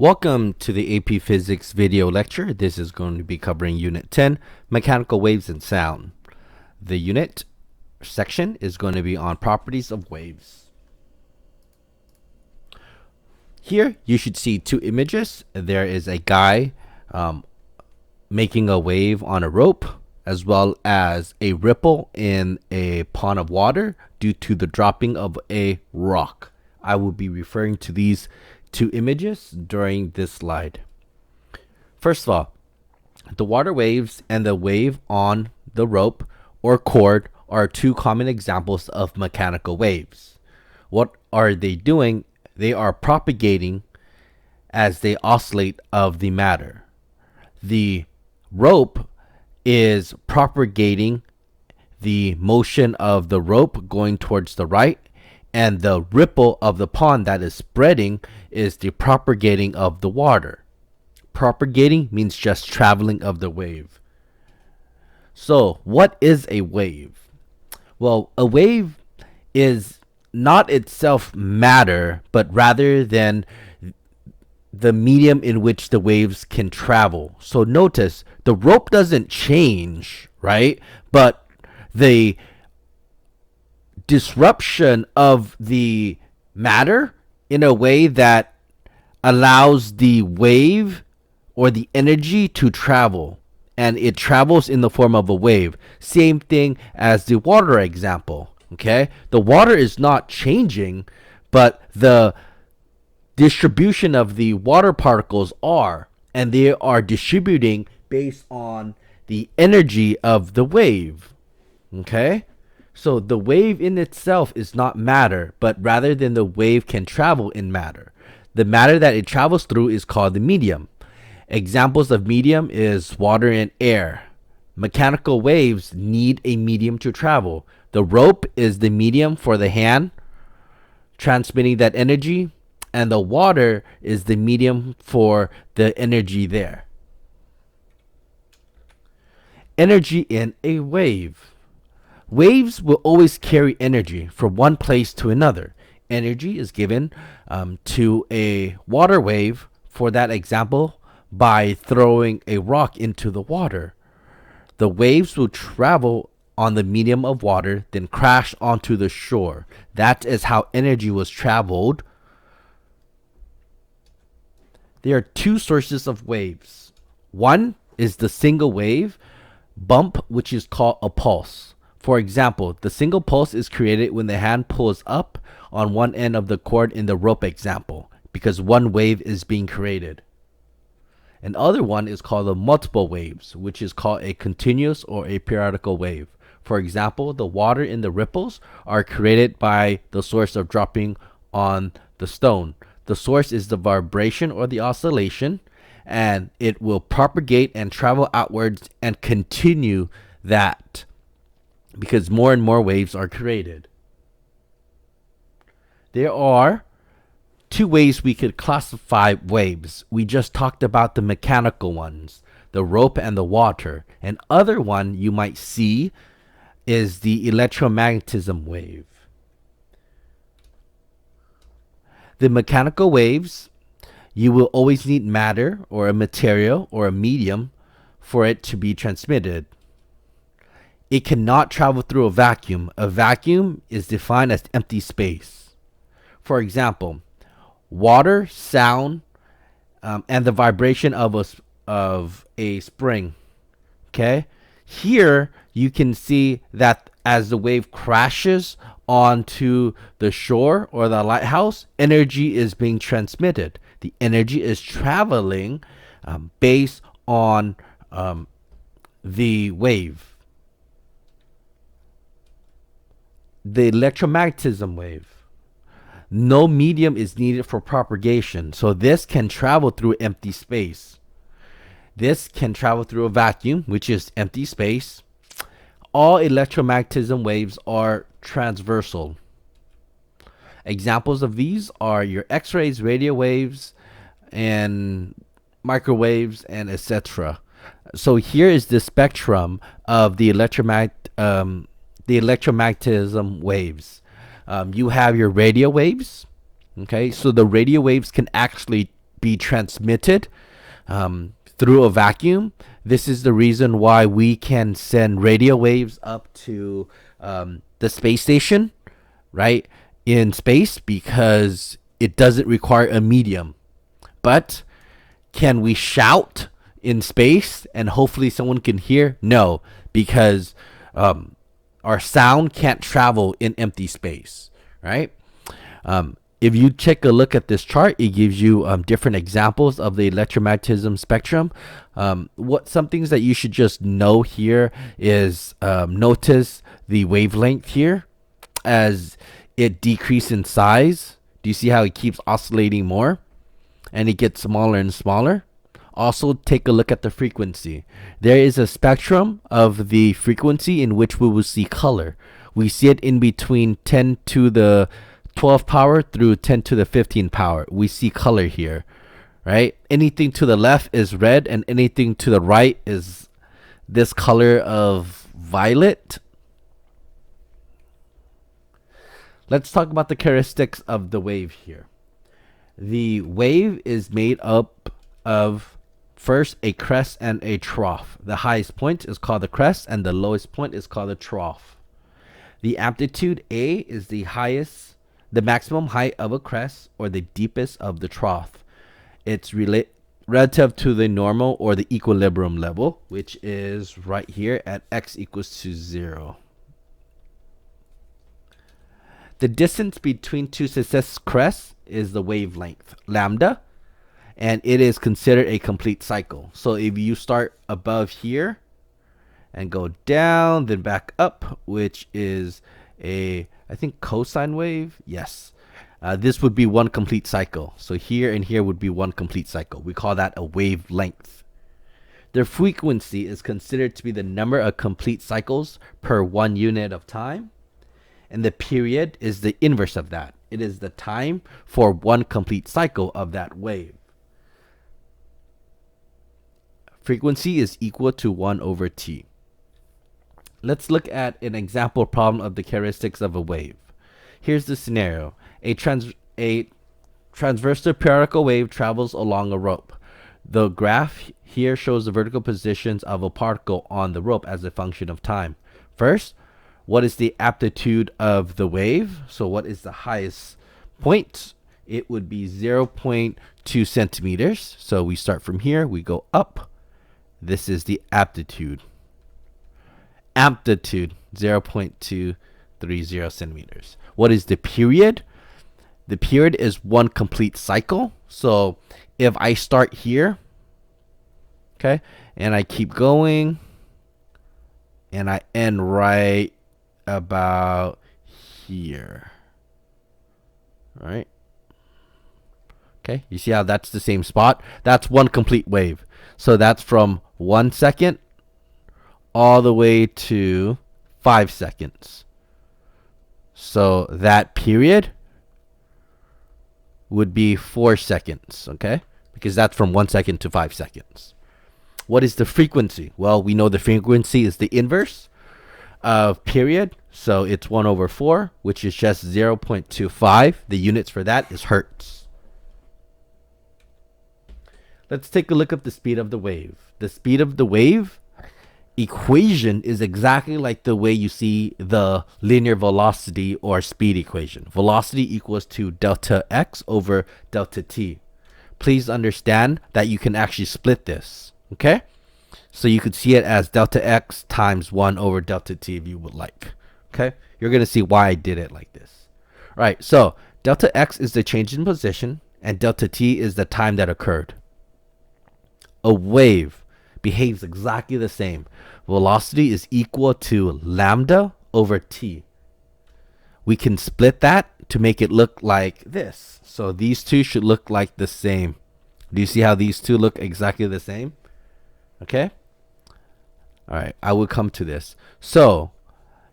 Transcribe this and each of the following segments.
Welcome to the AP Physics video lecture. This is going to be covering Unit 10, Mechanical Waves and Sound. The unit section is going to be on properties of waves. Here you should see two images. There is a guy making a wave on a rope, as well as a ripple in a pond of water due to the dropping of a rock. I will be referring to these two images during this slide. First of all, the water waves and the wave on the rope or cord are two common examples of mechanical waves. What are they doing? They are propagating as they oscillate of the matter. The rope is propagating the motion of the rope going towards the right, and the ripple of the pond that is spreading is the propagating of the water. Propagating means just traveling of the wave. So, what is a wave? Well, a wave is not itself matter, but rather than the medium in which the waves can travel. So notice, the rope doesn't change, right? But the disruption of the matter in a way that allows the wave or the energy to travel, and it travels in the form of a wave. Same thing as the water example. Okay, the water is not changing, but the distribution of the water particles are, and they are distributing based on the energy of the wave. Okay, so the wave in itself is not matter, but rather than the wave can travel in matter. The matter that it travels through is called the medium. Examples of medium is water and air. Mechanical waves need a medium to travel. The rope is the medium for the hand transmitting that energy, and the water is the medium for the energy there. Energy in a wave. Waves will always carry energy from one place to another. Energy is given to a water wave, for that example, by throwing a rock into the water. The waves will travel on the medium of water, then crash onto the shore. That is how energy was traveled. There are two sources of waves. One is the single wave bump, which is called a pulse. For example, the single pulse is created when the hand pulls up on one end of the cord in the rope example, because one wave is being created. Another one is called the multiple waves, which is called a continuous or a periodical wave. For example, the water in the ripples are created by the source of dropping on the stone. The source is the vibration or the oscillation, and it will propagate and travel outwards and continue that, because more and more waves are created. There are two ways we could classify waves. We just talked about the mechanical ones, the rope and the water. And other one you might see is the electromagnetism wave. The mechanical waves, you will always need matter or a material or a medium for it to be transmitted. It cannot travel through a vacuum. A vacuum is defined as empty space. For example, water, sound, and the vibration of a spring. Okay, here you can see that as the wave crashes onto the shore or the lighthouse, energy is being transmitted. The energy is traveling based on the wave. The electromagnetism wave. No medium is needed for propagation, so this can travel through empty space. This can travel through a vacuum, which is empty space. All electromagnetism waves are transversal. Examples of these are your X-rays, radio waves, and microwaves, and etc. So here is the spectrum of the electromagnetism waves. You have your radio waves. Okay, so the radio waves can actually be transmitted through a vacuum. This is the reason why we can send radio waves up to the space station, right, in space, because it doesn't require a medium. But can we shout in space and hopefully someone can hear? No, because our sound can't travel in empty space, right? If you take a look at this chart, it gives you different examples of the electromagnetism spectrum. Some things that you should just know here is notice the wavelength here as it decreases in size. Do you see how it keeps oscillating more and it gets smaller and smaller? Also, take a look at the frequency. There is a spectrum of the frequency in which we will see color. We see it in between 10 to the 12 power through 10 to the 15 power. We see color here, right? Anything to the left is red and anything to the right is this color of violet. Let's talk about the characteristics of the wave here. The wave is made up of first a crest and a trough. The highest point is called the crest and the lowest point is called the trough. The amplitude A is the maximum height of a crest or the deepest of the trough. It's relative to the normal or the equilibrium level, which is right here at x equals to 0. The distance between two successive crests is the wavelength, lambda, and it is considered a complete cycle. So if you start above here and go down, then back up, which is I think cosine wave. Yes. This would be one complete cycle. So here and here would be one complete cycle. We call that a wavelength. The frequency is considered to be the number of complete cycles per 1 unit of time. And the period is the inverse of that. It is the time for one complete cycle of that wave. Frequency is equal to 1 over t. Let's look at an example problem of the characteristics of a wave. Here's the scenario. A transverse periodical wave travels along a rope. The graph here shows the vertical positions of a particle on the rope as a function of time. First, what is the amplitude of the wave? So what is the highest point? It would be 0.2 centimeters. So we start from here, we go up. This is the amplitude. Amplitude 0.230 centimeters. What is the period? The period is one complete cycle. So if I start here, okay, and I keep going, and I end right about here, right? Okay, you see how that's the same spot? That's one complete wave. So that's from 1 second all the way to 5 seconds. So that period would be 4 seconds, okay? Because that's from 1 second to 5 seconds. What is the frequency? Well, we know the frequency is the inverse of period. So it's 1 over 4, which is just 0.25. The units for that is hertz. Let's take a look at the speed of the wave. The speed of the wave equation is exactly like the way you see the linear velocity or speed equation. Velocity equals to delta x over delta t. Please understand that you can actually split this, okay? So you could see it as delta x times 1 over delta t if you would like, okay? You're going to see why I did it like this. All right, so delta x is the change in position and delta t is the time that occurred. A wave behaves exactly the same. Velocity is equal to lambda over t. We can split that to make it look like this. So these two should look like the same. Do you see how these two look exactly the same? Okay. All right, I will come to this. So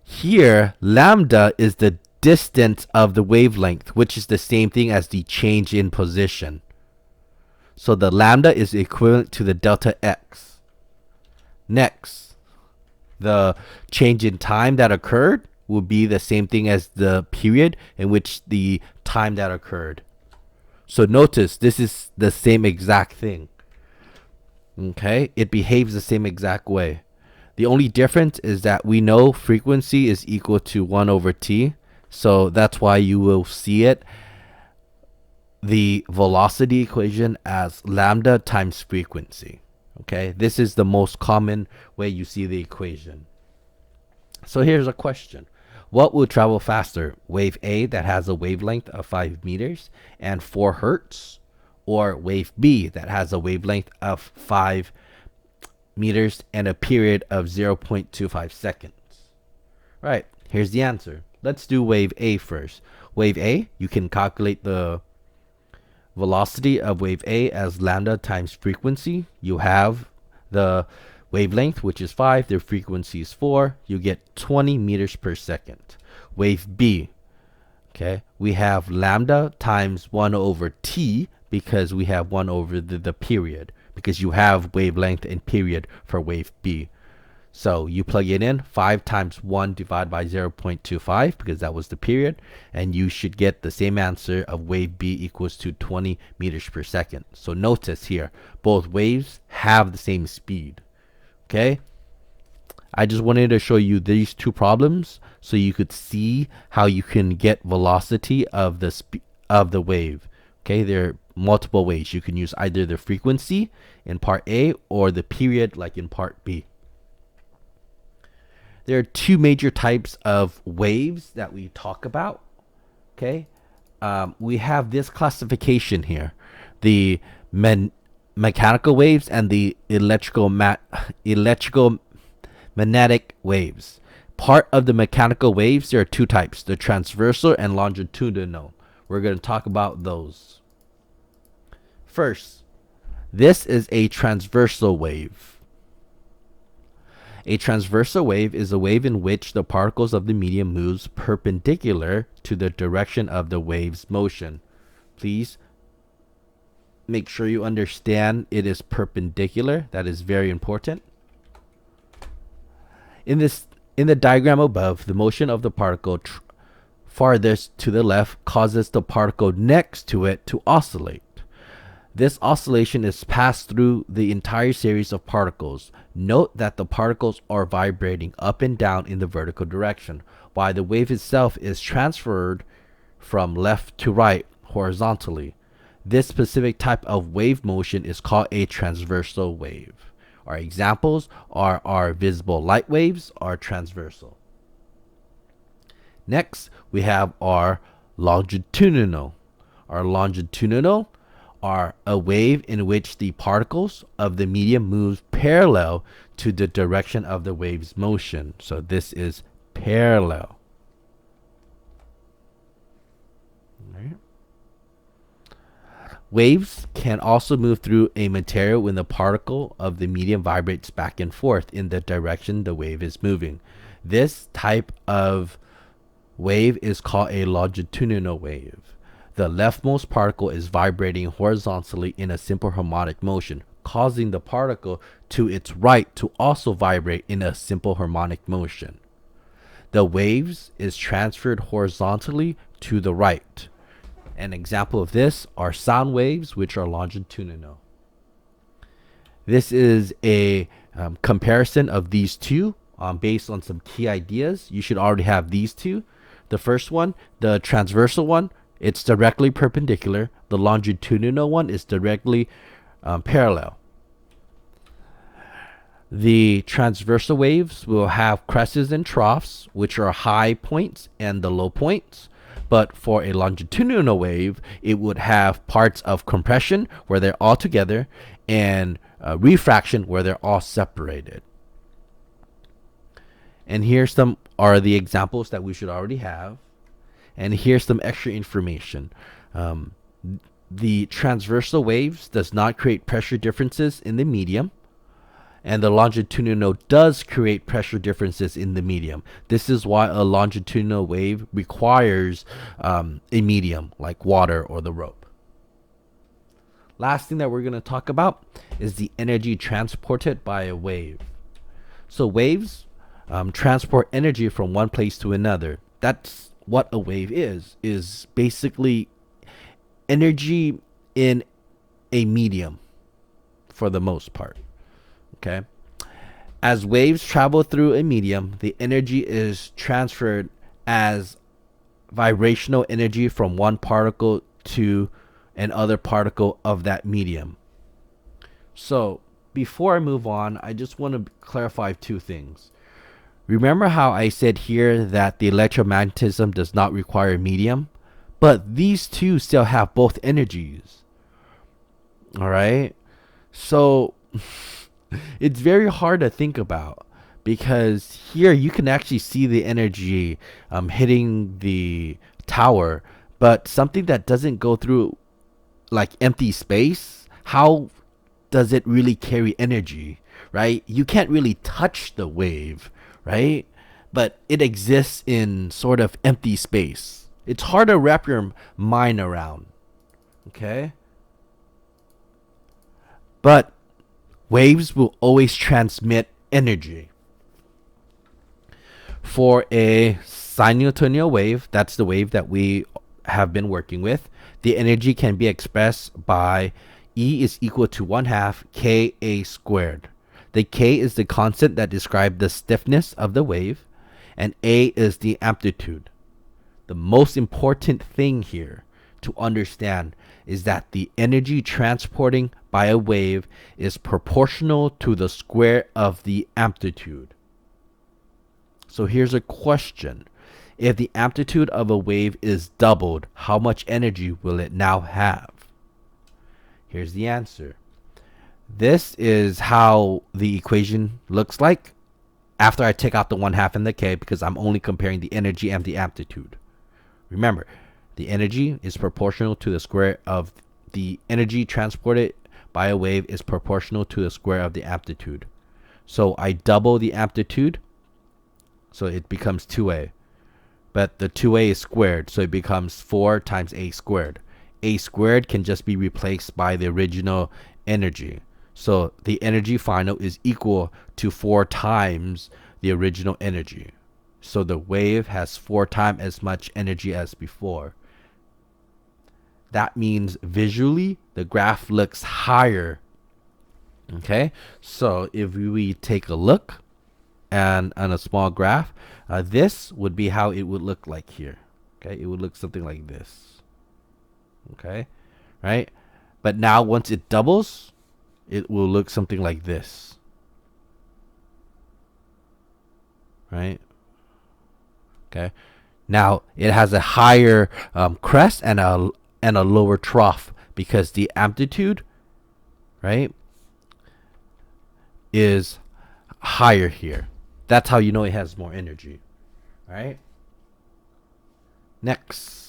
here, lambda is the distance of the wavelength, which is the same thing as the change in position. So the lambda is equivalent to the delta x. Next, the change in time that occurred will be the same thing as the period in which the time that occurred. So notice this is the same exact thing. Okay, it behaves the same exact way. The only difference is that we know frequency is equal to 1 over t. So that's why you will see it, the velocity equation, as lambda times frequency. Okay, this is the most common way you see the equation. So here's a question. What will travel faster, wave A that has a wavelength of 5 meters and 4 hertz, or wave B that has a wavelength of 5 meters and a period of 0.25 seconds? Right, here's the answer. Let's do wave A first. Wave A, you can calculate the velocity of wave A as lambda times frequency. You have the wavelength, which is 5, the frequency is 4. You get 20 meters per second. Wave B, okay, we have lambda times 1 over t, because we have 1 over the period, because you have wavelength and period for wave B. So you plug it in, 5 times 1 divided by 0.25, because that was the period, and you should get the same answer of wave B equals to 20 meters per second. So notice here, both waves have the same speed. Okay? I just wanted to show you these two problems so you could see how you can get velocity of the wave. Okay, there are multiple ways. You can use either the frequency in part A or the period like in part B. There are two major types of waves that we talk about. Okay, we have this classification here: the mechanical waves and the electrical magnetic waves. Part of the mechanical waves, there are two types: the transversal and longitudinal. We're going to talk about those. First, this is a transversal wave. A transversal wave is a wave in which the particles of the medium moves perpendicular to the direction of the wave's motion. Please make sure you understand it is perpendicular. That is very important. In the diagram above, the motion of the particle farthest to the left causes the particle next to it to oscillate. This oscillation is passed through the entire series of particles. Note that the particles are vibrating up and down in the vertical direction, while the wave itself is transferred from left to right horizontally. This specific type of wave motion is called a transversal wave. Our examples are our visible light waves are transversal. Next, we have our longitudinal. Our longitudinal are a wave in which the particles of the medium move parallel to the direction of the wave's motion. So this is parallel. Right. Waves can also move through a material when the particle of the medium vibrates back and forth in the direction the wave is moving. This type of wave is called a longitudinal wave. The leftmost particle is vibrating horizontally in a simple harmonic motion, causing the particle to its right to also vibrate in a simple harmonic motion. The waves is transferred horizontally to the right. An example of this are sound waves, which are longitudinal. This is a comparison of these two based on some key ideas. You should already have these two. The first one, the transversal one, it's directly perpendicular. The longitudinal one is directly parallel. The transversal waves will have crests and troughs, which are high points and the low points. But for a longitudinal wave, it would have parts of compression where they're all together and refraction where they're all separated. And here's some are the examples that we should already have. And here's some extra information. The transversal waves does not create pressure differences in the medium, and the longitudinal does create pressure differences in the medium. This is why a longitudinal wave requires a medium like water or the rope. Last thing that we're going to talk about is the energy transported by a wave. So waves transport energy from one place to another. That's what a wave is basically energy in a medium for the most part. Okay. As waves travel through a medium, the energy is transferred as vibrational energy from one particle to another particle of that medium. So, before I move on, I just want to clarify two things. Remember how I said here that the electromagnetism does not require a medium? But these two still have both energies. All right? So, it's very hard to think about because here you can actually see the energy hitting the tower, but something that doesn't go through like empty space, how does it really carry energy, right? You can't really touch the wave, right? But it exists in sort of empty space. It's hard to wrap your mind around, okay? But waves will always transmit energy. For a sinusoidal wave, that's the wave that we have been working with, the energy can be expressed by E is equal to 1/2 Ka squared. The K is the constant that describes the stiffness of the wave, and A is the amplitude. The most important thing here to understand is that the energy transporting by a wave is proportional to the square of the amplitude. So here's a question. If the amplitude of a wave is doubled, how much energy will it now have? Here's the answer. This is how the equation looks like after I take out the 1/2 and the K, because I'm only comparing the energy and the amplitude. Remember, the energy is proportional to the square of the energy transported by a wave is proportional to the square of the amplitude. So I double the amplitude, so it becomes 2A. But the 2A is squared, so it becomes 4 times A squared. A squared can just be replaced by the original energy. So the energy final is equal to 4 times the original energy. So the wave has 4 times as much energy as before. That means visually the graph looks higher. Okay, so if we take a look and on a small graph, this would be how it would look like here. Okay, it would look something like this. Okay, right? But now once it doubles, it will look something like this. Right? Okay. Now it has a higher crest and a lower trough because the amplitude, right, is higher here. That's how you know it has more energy. Right? Next.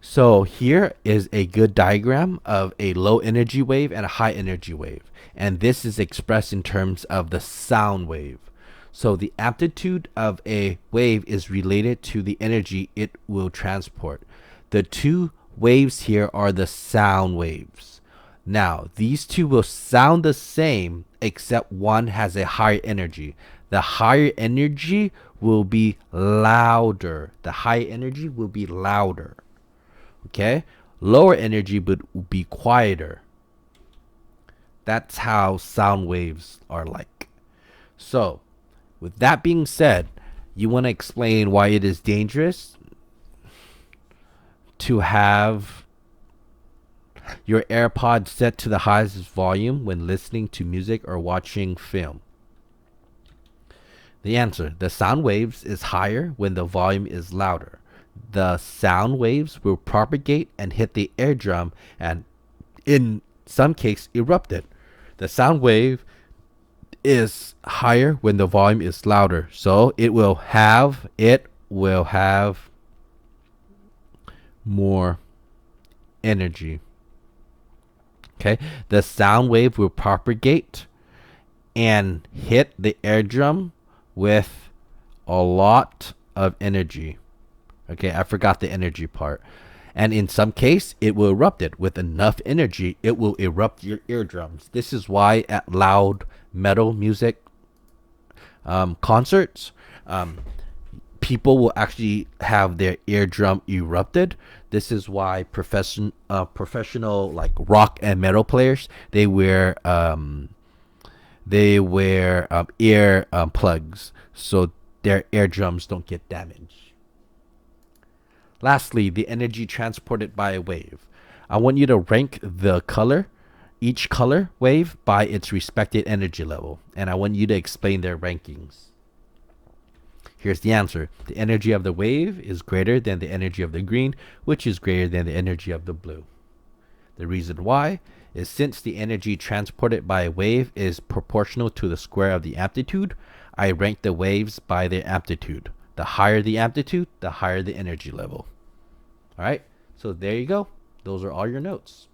So here is a good diagram of a low energy wave and a high energy wave. And this is expressed in terms of the sound wave. So the amplitude of a wave is related to the energy it will transport. The two waves here are the sound waves. Now, these two will sound the same except one has a higher energy. The higher energy will be louder. The high energy will be louder. Okay? Lower energy would be quieter. That's how sound waves are like. So, with that being said, you want to explain why it is dangerous to have your AirPods set to the highest volume when listening to music or watching film. The answer, the sound waves is higher when the volume is louder. The sound waves will propagate and hit the eardrum and in some case erupt it. The sound wave is higher when the volume is louder, so it will have more energy. Okay, the sound wave will propagate and hit the eardrum with a lot of energy. Okay, I forgot the energy part. And in some case, it will erupt it. With enough energy, it will erupt your eardrums. This is why at loud metal music concerts, people will actually have their eardrum erupted. This is why professional like rock and metal players, they wear ear plugs so their eardrums don't get damaged. Lastly, the energy transported by a wave. I want you to rank each color wave by its respective energy level, and I want you to explain their rankings. Here's the answer. The energy of the wave is greater than the energy of the green, which is greater than the energy of the blue. The reason why is since the energy transported by a wave is proportional to the square of the amplitude, I rank the waves by their amplitude. The higher the amplitude, the higher the energy level. All right, so there you go. Those are all your notes.